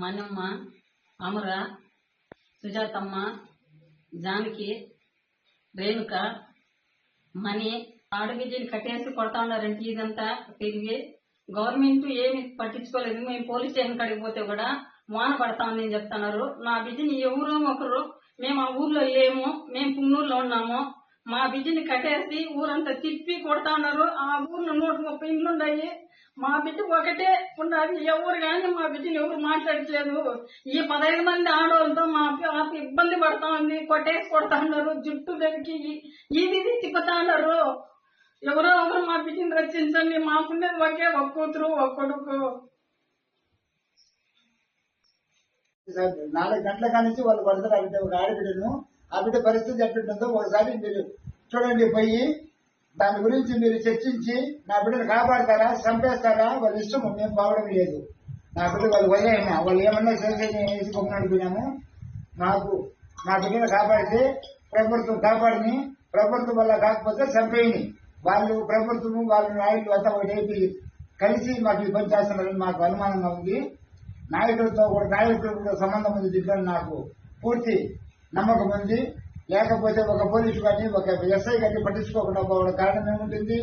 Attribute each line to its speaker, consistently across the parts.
Speaker 1: మనమ్మ, అమర, సుజాతమ్మ, జానకి, రేణుక, మణి ఆడబిడ్డని కట్టేసి కొడతా ఉన్నారంటే ఇదంతా తిరిగి గవర్నమెంట్ ఏమి పట్టించుకోలేదు. మేము పోలీస్ స్టేషన్ కాడికి పోతే కూడా వాన పడతామని చెప్తున్నారు. నా బిడ్డని ఎవరో ఒకరు, మేము ఆ ఊర్లో లేము, మేము పున్నూరులో ఉన్నాము, మా బిడ్డని కట్టేసి ఊరంతా తిప్పి కొడతా ఉన్నారు. ఆ ఊర్లో 130 ఇండ్లు ఉన్నాయి. మా బిడ్డ ఒకటే ఉన్నది. ఎవరు కానీ మా బిడ్డని ఎవరు మాట్లాడట్లేదు. ఈ 15 మంది ఆడవాళ్ళతో మా పాప ఇబ్బంది పడతా ఉంది. కొట్టేసి కొడతా ఉన్నారు. జుట్టు దొరికి ఇది తిప్పుతా ఉన్నారు. ఎవరో ఒకరు మా బిడ్డని రక్షించండి. మాకున్నది ఒకే ఒక కూతురు, ఒక కొడుకు.
Speaker 2: 4 గంటల కానించి వాళ్ళు పడతారు. ఒక ఆడబిడ్డను, ఆ బిడ్డ పరిస్థితి ఎట్లుంటుందో ఒకసారి మీరు చూడండి. పోయి దాని గురించి మీరు చర్చించి నా బిడ్డను కాపాడతారా, చంపేస్తారా, వాళ్ళ ఇష్టము. మేము పోవడం లేదు. నా బిడ్డ వాళ్ళు వదిలేనా, వాళ్ళు ఏమన్నా వేసి నడిపినాము. నాకు నా బిడ్డను కాపాడితే ప్రభుత్వం కాపాడిని, ప్రభుత్వం వల్ల కాకపోతే చంపేయని. వాళ్ళు ప్రభుత్వము వాళ్ళ నాయకులు అంతా ఒకటి కలిసి మాకు ఈ పని చేస్తున్నారని మాకు అనుమానంగా ఉంది. నాయకులతో కూడా నాయకులతో సంబంధం ఉంది. దీంట్లో నాకు పూర్తి నమ్మకం ఉంది. లేకపోతే ఒక పోలీసు కానీ ఒక ఎస్ఐ కానీ పట్టించుకోకుండా పోవడం కారణం ఏముంటుంది?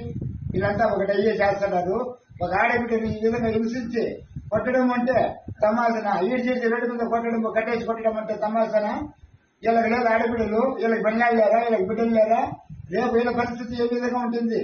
Speaker 2: వీళ్ళంతా ఒకటి అయ్యే చేస్తున్నారు. ఒక ఆడబిడ్డని ఈ విధంగా హింసించి కొట్టడం అంటే తమాసన. ఈడు చేసి రోడ్డు మీద కొట్టడం, కట్టేసి కొట్టడం అంటే తమాసన. వీళ్ళకి లేదు ఆడబిడ్డలు, వీళ్ళకి బంగారు లేదా, వీళ్ళకి బిడ్డలు లేదా? రేపు వీళ్ళ పరిస్థితి ఏ విధంగా ఉంటుంది?